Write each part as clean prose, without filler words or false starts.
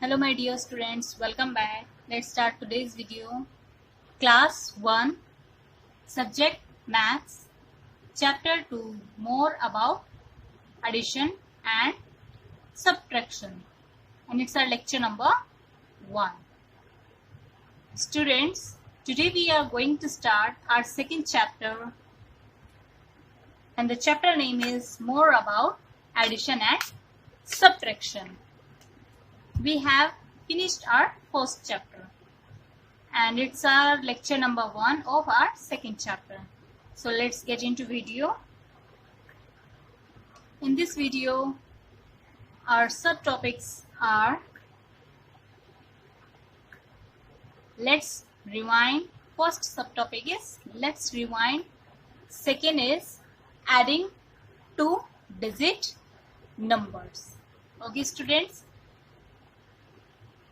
Hello my dear students, welcome back. Let's start today's video. Class 1, Subject Maths, Chapter 2, more about addition and subtraction. And it's our lecture number 1. Students, today we are going to start our second chapter. And the chapter name is more about addition and subtraction. We have finished our first chapter and it's our lecture number 1 of our second chapter. So let's get into video. In this video, our subtopics are let's rewind. First subtopic is let's rewind. Second is adding 2-digit numbers. Okay students,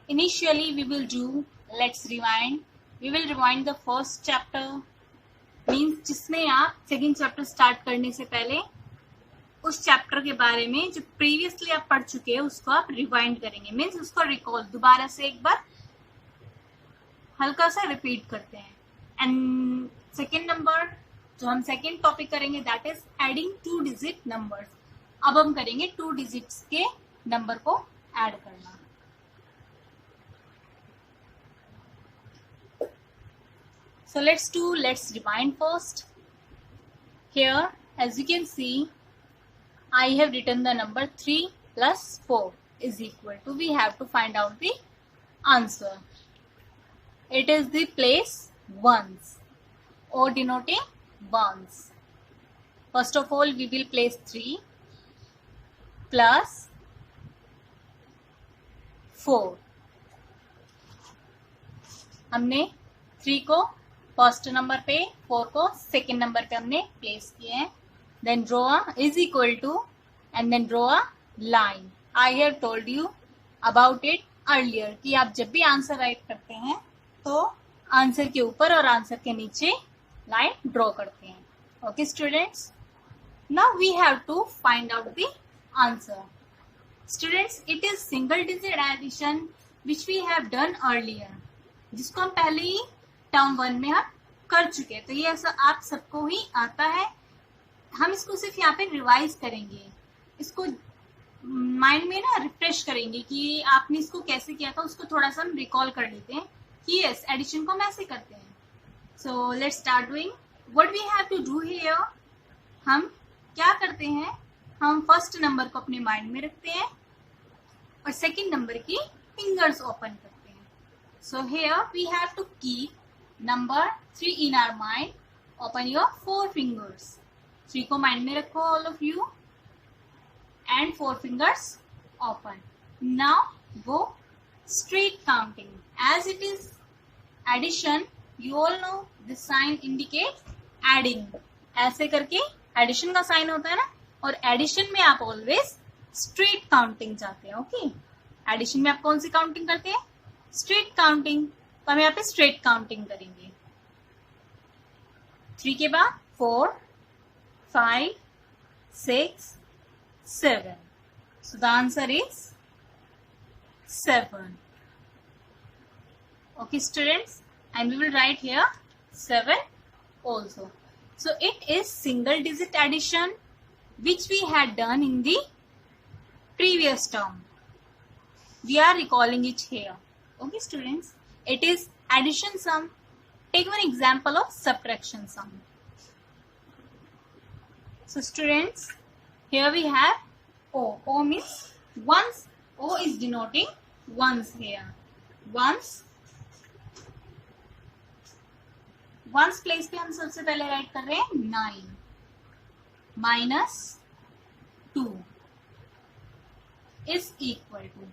initially we will do let's rewind. We will rewind the first chapter, means जिसमें आप second chapter start करने से पहले उस chapter के बारे में जो प्रीवियसली आप पढ़ चुके हैं उसको आप रिवाइंड करेंगे, मीन्स उसको रिकॉल दोबारा से एक बार हल्का सा रिपीट करते हैं. एंड सेकेंड नंबर जो हम सेकेंड टॉपिक करेंगे that is adding 2-digit numbers. अब हम करेंगे 2 digits के नंबर को ऐड करना. So let's rewind first. Here, as you can see, I have written the number 3 plus 4 is equal to, we have to find out the answer. It is the place ones or denoting ones. First of all, we will place 3 plus 4. हमने 3 को first number पे, 4 को second number पे हमने place किए हैं. Then draw is equal to and then draw a line. I have told you about it earlier कि आप जब भी आंसर राइट करते हैं तो आंसर के ऊपर और आंसर के नीचे लाइन ड्रॉ करते हैं. Okay students, now we have to find out the answer. Students, it is single digit addition which we have done earlier, जिसको हम पहले ही टर्म 1 में हम कर चुके हैं. तो ये ऐसा आप सबको ही आता है. हम इसको सिर्फ यहाँ पे रिवाइज करेंगे, इसको माइंड में ना रिफ्रेश करेंगे कि आपने इसको कैसे किया था, उसको थोड़ा सा हम रिकॉल कर लेते हैं कि यस एडिशन को हम ऐसे करते हैं. So let's start doing what we have to do here. हम क्या करते हैं, हम फर्स्ट नंबर को अपने माइंड में रखते हैं और सेकेंड नंबर की फिंगर्स ओपन करते हैं. So here we have to keep number 3 in our mind. Open your 4 fingers. 3 को mind में रखो all of you and 4 fingers open. Now go straight counting. As it is addition, you all know this sign indicates adding. ऐसे करके addition का sign होता है ना, और addition में आप always straight counting चाहते हैं. ओके, addition में आप कौन सी counting करते हैं, straight counting. तो हम यहाँ पे स्ट्रेट काउंटिंग करेंगे. 3 के बाद 4, 5, 6, 7. So the answer is 7. Okay students, and we will write here 7 also. So it is single digit addition which we had done in the previous term. We are recalling it here. Okay students, it is addition sum. Take one example of subtraction sum. So students, here we have O. O means ones. O is denoting ones here. Ones. Ones place पे हम सबसे पहले right कर रहे हैं 9 minus 2 is equal to.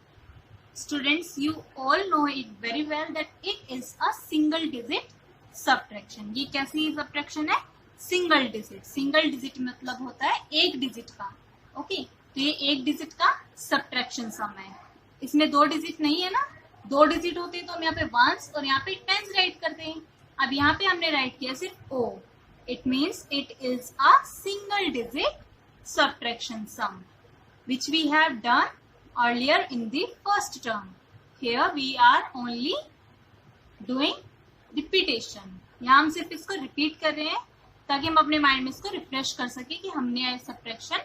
Students, you all know it very well that it is a single digit subtraction. ये कैसी subtraction है, सिंगल डिजिट. सिंगल डिजिट मतलब होता है एक डिजिट का. ओके, तो ये एक डिजिट का सब्ट्रैक्शन सम है. इसमें 2 डिजिट नहीं है ना, 2 डिजिट होते तो हम यहाँ पे वंस और यहाँ पे टेंस राइट करते हैं. अब यहाँ पे हमने राइट किया सिर्फ O. It means it is a single digit subtraction sum which we have done earlier in the first term. Here we are only doing repetition. यहाँ हम सिर्फ इसको रिपीट कर रहे हैं ताकि हम अपने माइंड में इसको रिफ्रेश कर सके कि हमने सब्ट्रैक्शन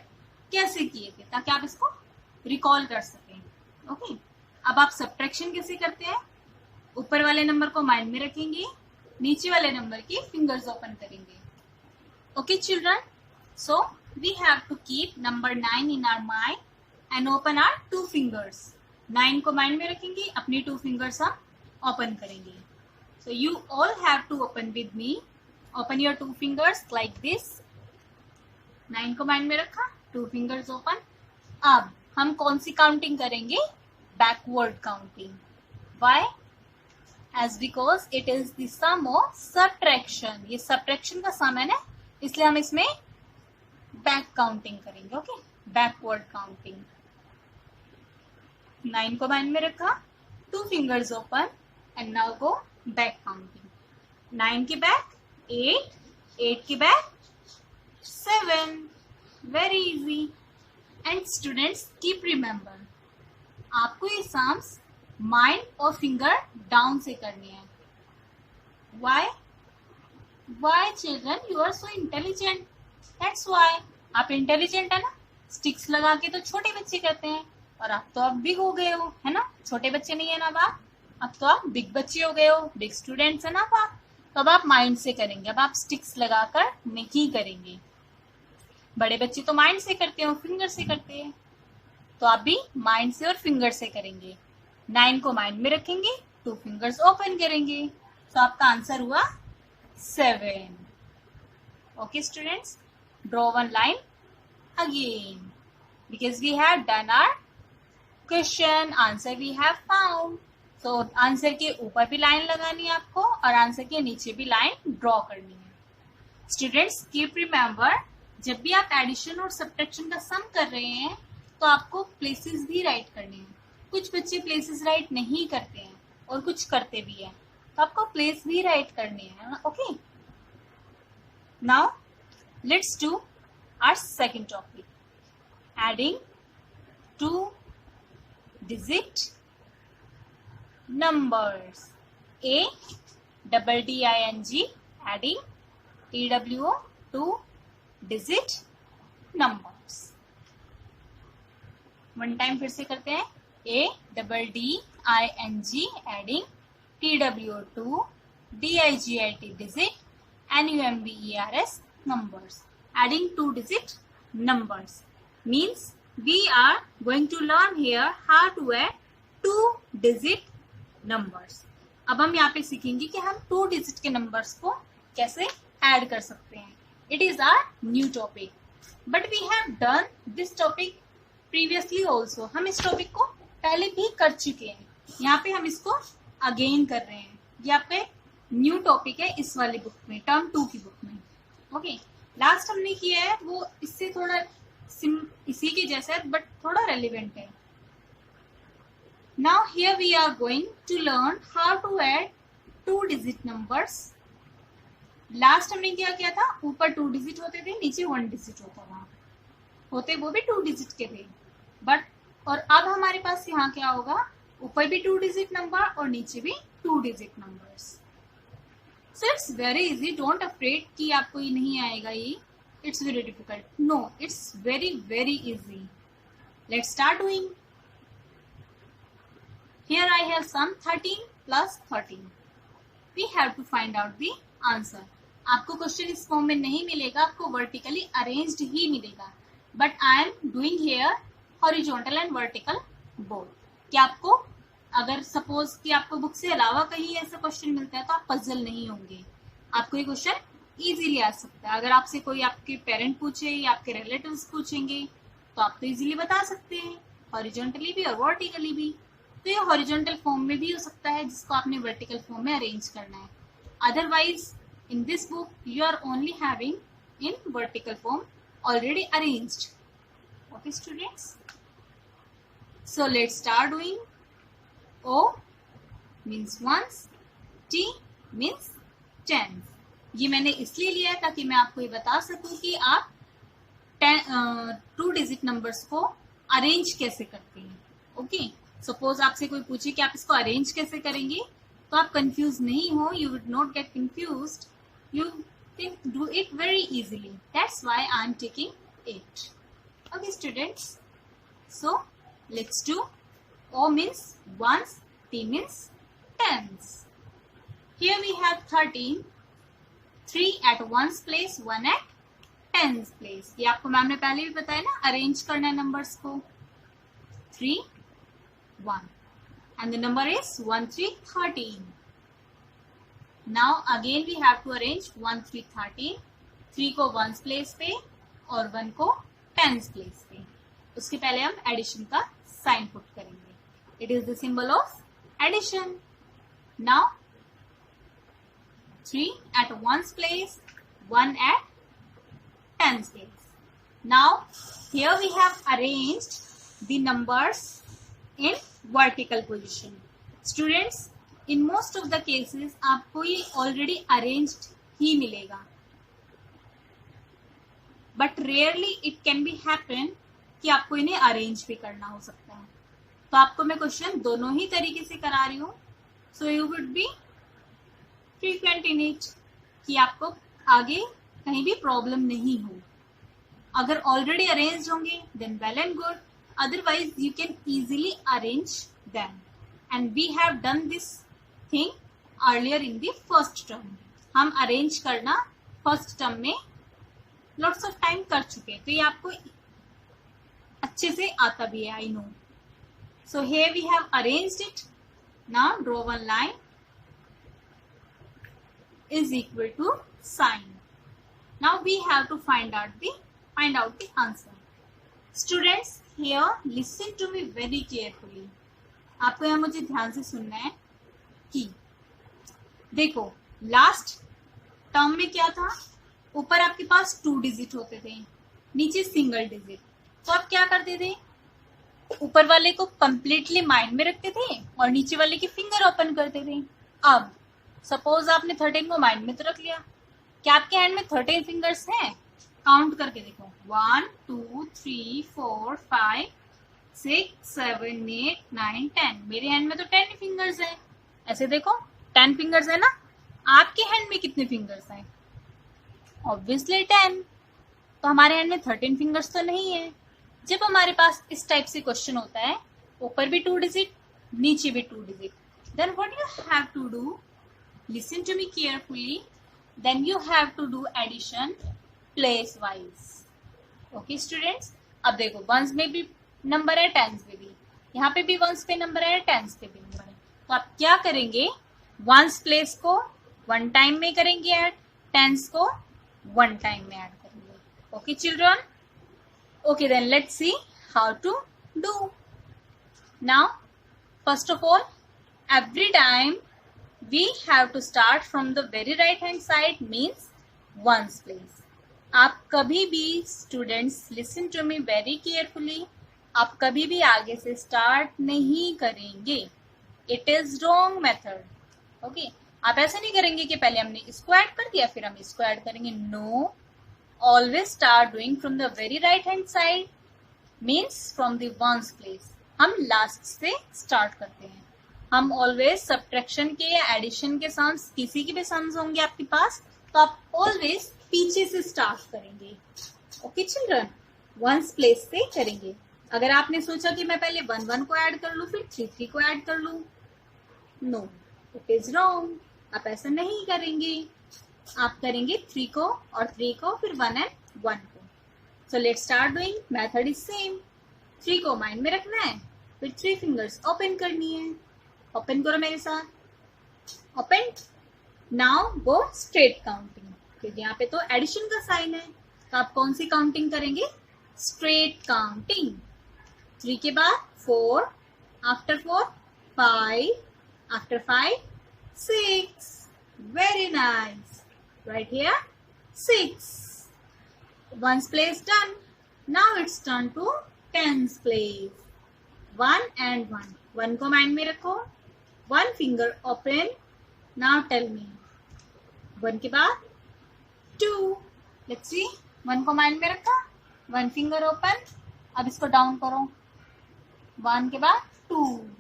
कैसे किए थे, ताकि आप इसको रिकॉल कर सकें। ओके, अब आप सब्ट्रैक्शन कैसे करते हैं? ऊपर वाले नंबर को माइंड में रखेंगे, नीचे वाले नंबर की फिंगर्स ओपन करेंगे। Okay children, so we have to keep number 9 in our mind and open our 2 fingers. 9 को माइंड में रखेंगे, अपनी 2 फिंगर्स हम ओपन करेंगे। So you all have to open with me. Open your 2 fingers like this. 9 को mind में रखा, 2 fingers open. अब हम कौन सी काउंटिंग करेंगे? Backward counting. Why? As because it is the sum of subtraction. ये subtraction का sum है ना, इसलिए हम इसमें back counting करेंगे. Okay? Backward counting. 9 को माइंड में रखा, 2 fingers open and now go back counting. 9 के back 8, 8 के back 7. Very easy. And students keep remember, आपको ये sums mind और finger down से करनी है. Why? Why children? You are so intelligent. That's why. आप intelligent है ना? Sticks लगा के तो छोटे बच्चे करते हैं, और आप तो अब big हो गए हो, है ना? छोटे बच्चे नहीं है ना आप, अब तो आप बिग बच्चे हो गए हो, बिग स्टूडेंट्स है ना आप। तो अब आप माइंड से करेंगे, अब आप स्टिक्स लगाकर नहीं करेंगे। बड़े बच्चे तो माइंड से करते हो, फिंगर से करते हैं, तो आप भी माइंड से और फिंगर से करेंगे। 9 को माइंड में रखेंगे, 2 फिंगर्स ओपन करेंगे, तो आपका आंसर हुआ 7। Okay students, draw 1 line again, because we have done our question, answer we have found. तो आंसर के ऊपर भी लाइन लगानी है आपको, और आंसर के नीचे भी लाइन ड्रॉ करनी है। स्टूडेंट्स कीप रिमेम्बर, जब भी आप एडिशन और सब्ट्रैक्शन का सम कर रहे हैं तो आपको प्लेसेस भी राइट करने हैं। कुछ बच्चे प्लेसेस राइट नहीं करते हैं और कुछ करते भी हैं, तो आपको प्लेस भी राइट करने हैं। Okay, now let's do our second topic, adding 2 digit numbers. ADDING, adding TWO, 2 digit numbers. One time फिर से करते हैं, ADDING, adding TWO, 2 DIGIT digit NUMBERS numbers. Adding 2 digit numbers means we are going to learn here how to add 2 digit numbers. अब हम यहाँ पे सीखेंगे कि हम 2 डिजिट के नंबर्स को कैसे ऐड कर सकते हैं। It is our new topic, but we have done this topic previously also. हम इस टॉपिक को पहले भी कर चुके हैं, यहाँ पे हम इसको अगेन कर रहे हैं। ये आपका न्यू टॉपिक है इस वाली बुक में, टर्म 2 की बुक में। ओके, लास्ट हमने किया है वो इससे थोड़ा इसी के जैसा है, बट थोड़ा रेलिवेंट है। Now here we are going to learn how to add 2 digit numbers. Last हमने क्या किया था, ऊपर 2 डिजिट होते थे, नीचे 1 डिजिट होता था, होते वो भी 2 डिजिट के थे, बट और अब हमारे पास यहाँ क्या होगा, ऊपर भी 2 डिजिट नंबर और नीचे भी 2 digit numbers. So it's very easy, don't afraid कि आपको ये नहीं आएगा, ये it's very difficult. No, it's very very easy. Let's start doing. Here I have sum 13 plus 13. We have to find out the answer. आपको question इस form में नहीं मिलेगा, आपको वर्टिकली अरेंज्ड ही मिलेगा, but I am doing here horizontal and vertical both. कि आपको अगर सपोज कि आपको बुक से अलावा कहीं ऐसा क्वेश्चन मिलता है तो आप पजल नहीं होंगे, आपको ये क्वेश्चन इजीली आ सकता है। अगर आपसे कोई आपके पेरेंट पूछे या आपके रिलेटिव्स पूछेंगे तो आप तो इजीली बता सकते हैं, हॉरिजॉन्टली भी और वर्टिकली भी। तो ये हॉरिजॉन्टल फॉर्म में भी हो सकता है जिसको आपने वर्टिकल फॉर्म में अरेंज करना है। Otherwise in this book you are only having in vertical form already arranged. Okay students, so let's start doing. O means ones, T means tens। ये मैंने इसलिए लिया है ताकि मैं आपको ये बता सकूं कि आप 2 डिजिट नंबर्स को अरेंज कैसे करते हैं। ओके, सपोज आपसे कोई पूछे कि आप इसको अरेंज कैसे करेंगे, तो आप कंफ्यूज नहीं हो, you would not gate confused, you can do it very easily. That's why I am taking it. Okay students, so let's do. O means ones, T means tens. Here we have 13, 3 at ones place, 1 at tens place. ये आपको ma'am ने पहले भी बताया ना, arrange करना है numbers को. 3, 1 and the number is 1, 3, 13. Now again we have to arrange 1, 3, 13. 3 को ones place पे और 1 को tens place पे. उसके पहले हम एडिशन का साइन पुट करेंगे. It is the symbol of addition. Now 3 at ones place, 1 at tens place. Now here we have arranged the numbers in vertical position. Students, in most of the cases आपको ये already arranged ही मिलेगा, but rarely it can be happen कि आपको इन्हें arrange भी करना हो सकता है. तो आपको मैं क्वेश्चन दोनों ही तरीके से करा रही हूँ, so you would be frequent in it, कि आपको आगे कहीं भी प्रॉब्लम नहीं हो. अगर ऑलरेडी अरेंज होंगे then well and good, otherwise you can easily arrange them. And we have done this thing earlier in the first term. हम अरेंज करना फर्स्ट टर्म में लॉट्स ऑफ टाइम कर चुके, तो ये आपको अच्छे से आता भी है, I know. So here we have arranged it. Now draw one line is equal to sign. Now we have to find out the answer. Students, here listen to me very carefully. आपको यहाँ मुझे ध्यान से सुनना है कि देखो last term में क्या था, ऊपर आपके पास 2 डिजिट होते थे, नीचे सिंगल डिजिट. तो आप क्या करते थे, ऊपर वाले को कंप्लीटली माइंड में रखते थे और नीचे वाले की फिंगर ओपन करते थे. अब सपोज आपने 13 को माइंड में तो रख लिया, क्या आपके हैंड में 13 फिंगर्स हैं? काउंट करके देखो, 1, 2, 3, 4, 5, 6, 7, 8, 9, 10. मेरे हैंड में तो 10 फिंगर्स हैं. ऐसे देखो 10 फिंगर्स है ना. आपके हैंड में कितने फिंगर्स हैं? ऑब्वियसली 10. तो हमारे हैंड में 13 फिंगर्स तो नहीं है. जब हमारे पास इस टाइप से क्वेश्चन होता है, ऊपर भी 2 डिजिट नीचे भी 2 digit, then what you have to do, listen to me carefully, then you have to do addition place wise. Okay students, अब देखो वंस में भी नंबर है, टेंस में भी, यहाँ पे भी वंस पे नंबर है, टेंस पे भी नंबर है. तो आप क्या करेंगे, वंस प्लेस को 1 टाइम में करेंगे ऐड, टेंस को 1 टाइम में ऐड करेंगे. Okay children, okay then let's see how to do. Now first of all, every time we have to start from the very right hand side, means ones place. आप कभी भी students listen to me very carefully, आप कभी भी आगे से start नहीं करेंगे. It is wrong method. Okay, आप ऐसे नहीं करेंगे कि पहले हमने इसको ऐड कर दिया फिर हम इसको ऐड करेंगे. No, always start doing from the very right hand side, means from the ones place. हम लास्ट से स्टार्ट करते हैं. हम ऑलवेज सब्ट्रैक्शन के या एडिशन के सम्स, किसी के भी सम्स होंगे आपके पास, तो आप ऑलवेज पीछे से स्टार्ट करेंगे. ओके चिल्ड्रन, वंस प्लेस से करेंगे. अगर आपने सोचा कि मैं पहले 1, 1 को ऐड कर लूं फिर 3, 3 को ऐड कर लूं, नो, इट इज रॉन्ग. आप ऐसा नहीं करेंगे. आप करेंगे 3 को और 3 को, फिर 1 and 1 को. सो let's start doing. Method is same. 3 को माइंड में रखना है, फिर 3 फिंगर्स ओपन करनी है. ओपन करो मेरे साथ. Open. Now go straight counting, क्योंकि यहाँ पे तो एडिशन का साइन है, तो आप कौन सी काउंटिंग करेंगे? Straight counting. 3 के बाद 4, after 4 5, after 5 6. Very nice. Right here 6. Ones place done. Now it's turn to tens place. 1 and 1. 1 को माइंड में रखो. 1 finger open. Now tell me. 1 के बाद 2. Let's see. 1 को माइंड में रखा. 1 finger open. अब इसको डाउन करो. 1 के बाद 2.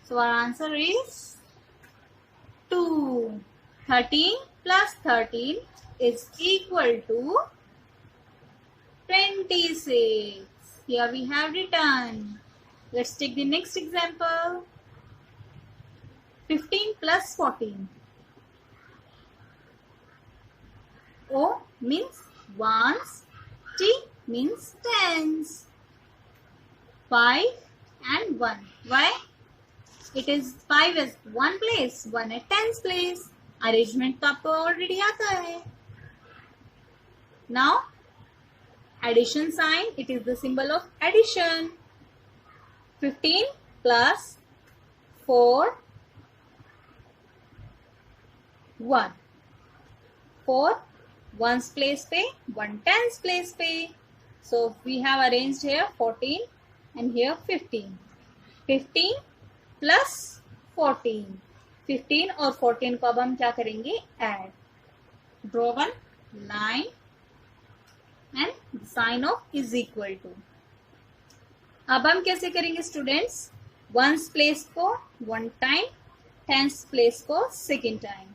So our answer is 2. 13 plus 13 is equal to 26. Here we have written. Let's take the next example. 15 plus 14. O means ones, T means tens. 5 and 1. Why? It is 5 is 1 place, 1 at tens place. Arrangement तो आपको already आता है. Now, addition sign, it is the symbol of addition. 15 plus 4, 1. 4 ones place पे, 1 tens place पे. So we have arranged here 14 and here 15. 15 plus 14. 15 और 14 को अब हम क्या करेंगे? Add. Draw one line and the sign of is equal to. अब हम कैसे करेंगे स्टूडेंट्स? वंस प्लेस को 1 टाइम, टेंस प्लेस को 2nd टाइम.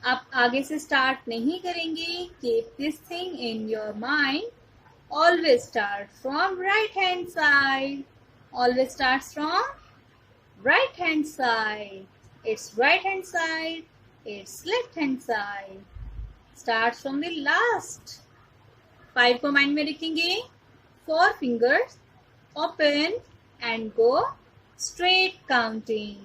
आप आगे से स्टार्ट नहीं करेंगे. Keep this thing in your mind. Always start from right hand side. Always starts from right hand side. It's right hand side. It's left hand side. Starts from the last. 5 को mind में रखेंगे. 4 fingers open and go straight counting.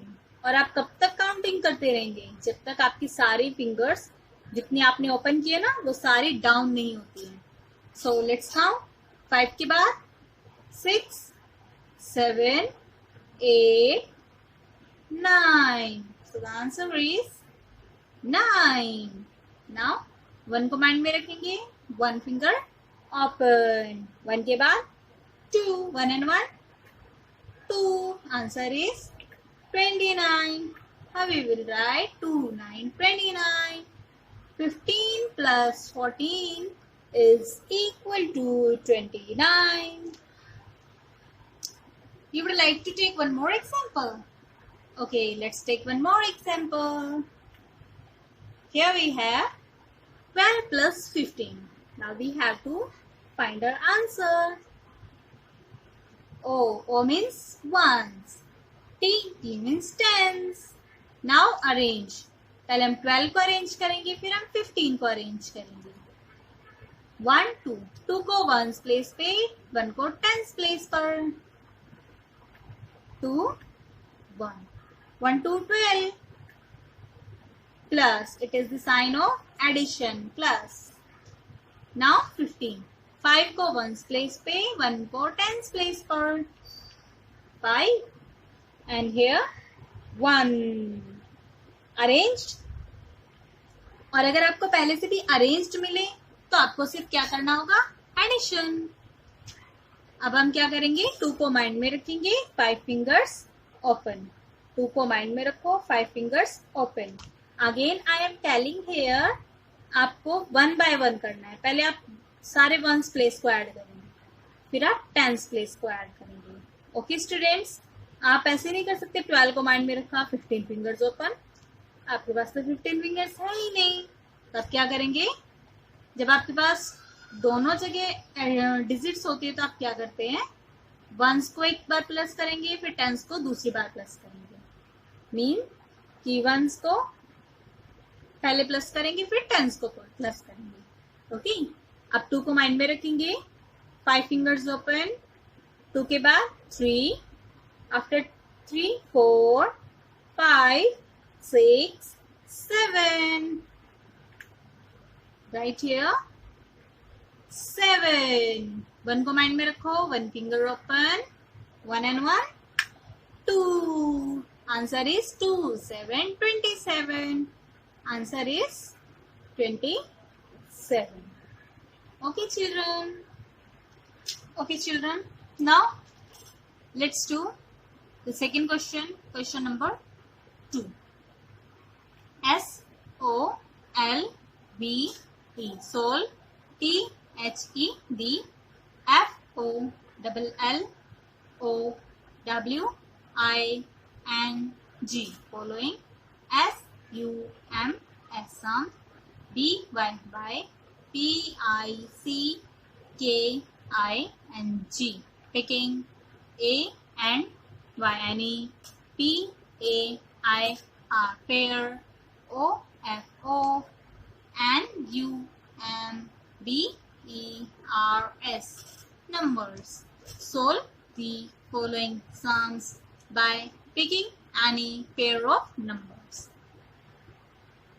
और आप कब तक counting करते रहेंगे? जब तक आपकी सारी फिंगर्स जितनी आपने ओपन किए ना वो सारी डाउन नहीं होती है. So let's count. 5 के बाद 6, 7, 8, 9. So the answer is 9. Now 1 को माइंड में रखेंगे. 1 finger open. 1 के बाद 2. 1 and 1, 2. Answer is 29. How we will write 2, 9, 29. 15 plus 14 is equal to 29. You would like to take one more example? Okay, let's take one more example. Here we have 12 plus 15. Now we have to find our answer. O means ones. T means tens. Now arrange. पहले हम 12 को arrange करेंगे, फिर हम 15 को arrange करेंगे. 1, 2. 2 को ones place पे, 1 को टेंस प्लेस पर. 2, 1. 1 to 12. Plus, it is the sign of addition. Plus. Now 15. 5 को वंस प्लेस पे, 1 को टेंस प्लेस पर. 5. And here 1. Arranged. और अगर आपको पहले से भी अरेंज्ड मिले तो आपको सिर्फ क्या करना होगा? एडिशन. अब हम क्या करेंगे? 2 को माइंड में रखेंगे. 5 फिंगर्स ओपन. 2 को माइंड में रखो. 5 fingers open. Again I am telling here आपको 1 by 1 करना है. पहले आप सारे वंस प्लेस को ऐड करेंगे, फिर आप टेंस प्लेस को ऐड करेंगे. ओके स्टूडेंट्स, आप ऐसे नहीं कर सकते. 12 को माइंड में रखा, 15 फिंगर्स ओपन. आपके पास तो 15 फिंगर्स है ही नहीं. तब क्या करेंगे? जब आपके पास दोनों जगह डिजिट्स होती है तो आप क्या करते हैं? वंस को एक बार प्लस करेंगे, फिर टेंस को दूसरी बार प्लस करेंगे. मीन कि वंस को पहले प्लस करेंगे, फिर टेंस को प्लस करेंगे. ओके. अब 2 को माइंड में रखेंगे. 5 फिंगर्स ओपन. 2 के बाद 3. After 3, 4, 5, 6, 7. Right here 7. 1 को माइंड में रखो. 1 finger open. 1 and 1, 2. Answer is 2. 7, 27. Answer is 27. Okay, children. Okay, children. Now let's do the second question. Question number 2. SOLVE. Sol. THED. FOLLOW. P-I-N-G. Following S-U-M-S sound. B-Y-Y. P-I-C-K-I-N-G. Picking. A-N-Y. P-A-I-R. Pair. O-F-O. N-U-M-B-E-R-S. Numbers. Solve the following sums by picking any pair of numbers.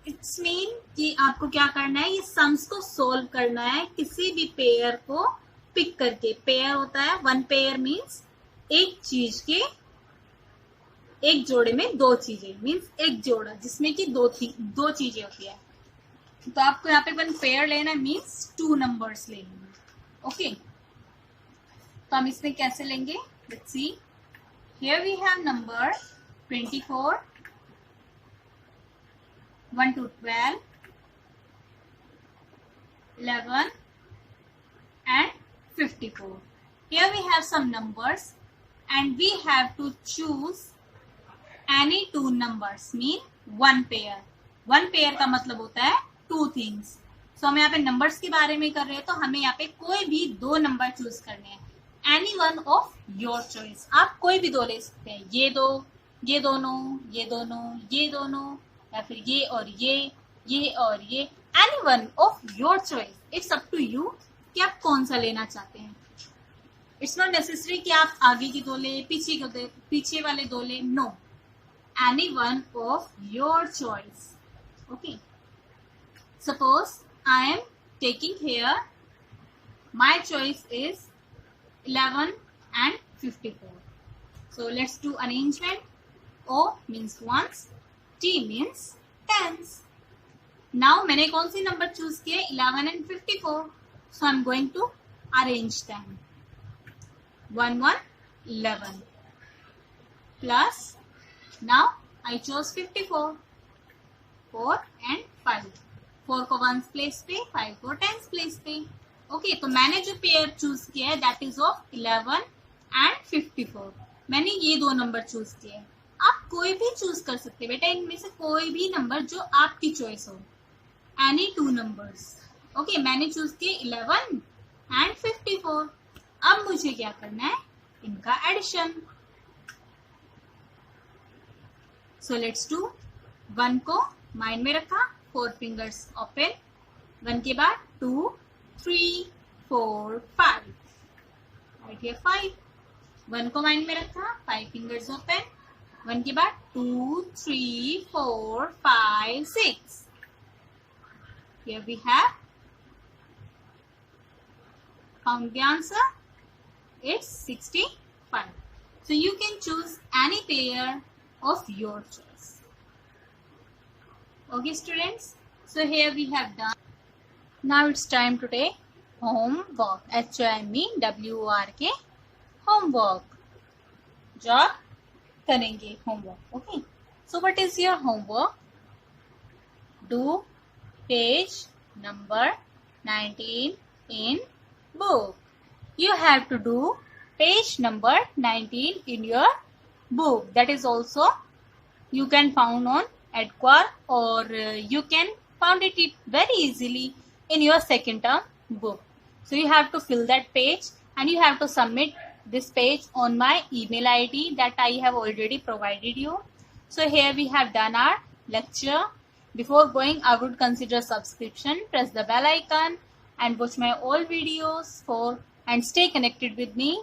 It's mean कि आपको क्या करना है, ये sums को solve करना है किसी भी पेयर को पिक करके. पेयर होता है, वन पेयर मीन्स एक चीज के एक जोड़े में दो चीजें, मीन्स एक जोड़ा जिसमें कि दो चीजें होती है. तो आपको यहाँ पे वन पेयर लेना मीन्स टू नंबर्स लेंगे. ओके, तो हम इसमें कैसे लेंगे, let's see. Here we have number 24, 1 to 12, 11 and 54. Here we have some numbers and we have to choose any two numbers, mean one pair. One pair का मतलब होता है two things. So हम यहाँ पे numbers के बारे में कर रहे हैं, तो हमें यहाँ पे कोई भी दो नंबर चूज करने हैं. Any one of your choice. आप कोई भी दो ले सकते हैं, ये दो, ये दोनों, ये दोनों, ये दोनों, या फिर ये और ये और ये. Any one of your choice. It's up to you कि आप कौन सा लेना चाहते हैं. It's not necessary कि आप आगे की दो ले, पीछे वाले दो ले. No. Any one of your choice. Okay. Suppose I am taking here, my choice is 11 and 54. So let's do arrangement. O means ones, T means tens. Now मैंने कौन सी नंबर चूज किए, 11 and 54. So I'm going to arrange them. 1 1 11 plus, now I chose 54, 4 and 5. 4 को ones place पे, 5 को tens place पे. Okay, तो मैंने जो पेयर चूज किया है दैट इज ऑफ 11 एंड 54. मैंने ये दो नंबर चूज किए. आप कोई भी चूज कर सकते हैं बेटा, इनमें से कोई भी नंबर जो आपकी चॉइस हो. Any two numbers. ओके, मैंने चूज किए 11 एंड 54. अब मुझे क्या करना है, इनका एडिशन. So let's do. 1 को माइंड में रखा, 4 फिंगर्स ओपन. 1 के बाद 2 3 4 5. Right here 5. 1 को माइंड में रखा, 5 फिंगर्स ओपन. 1 के बाद 2 3 4 5 6. Here we have found the answer. It's 65. So you can choose any pair of your choice. Okay students, so here we have done. Now it's time to take homework. HOMEWORK homework. Job करेंगे homework. Okay. So what is your homework? Do page number 19 in book. You have to do page number 19 in your book. That is also you can found on Edquire, or you can found it very easily in your second term book. So you have to fill that page and you have to submit this page on my email ID that I have already provided you. So here we have done our lecture. Before going, I would consider subscription, press the bell icon and watch my all videos and stay connected with me.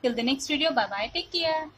Till the next video, bye bye, take care.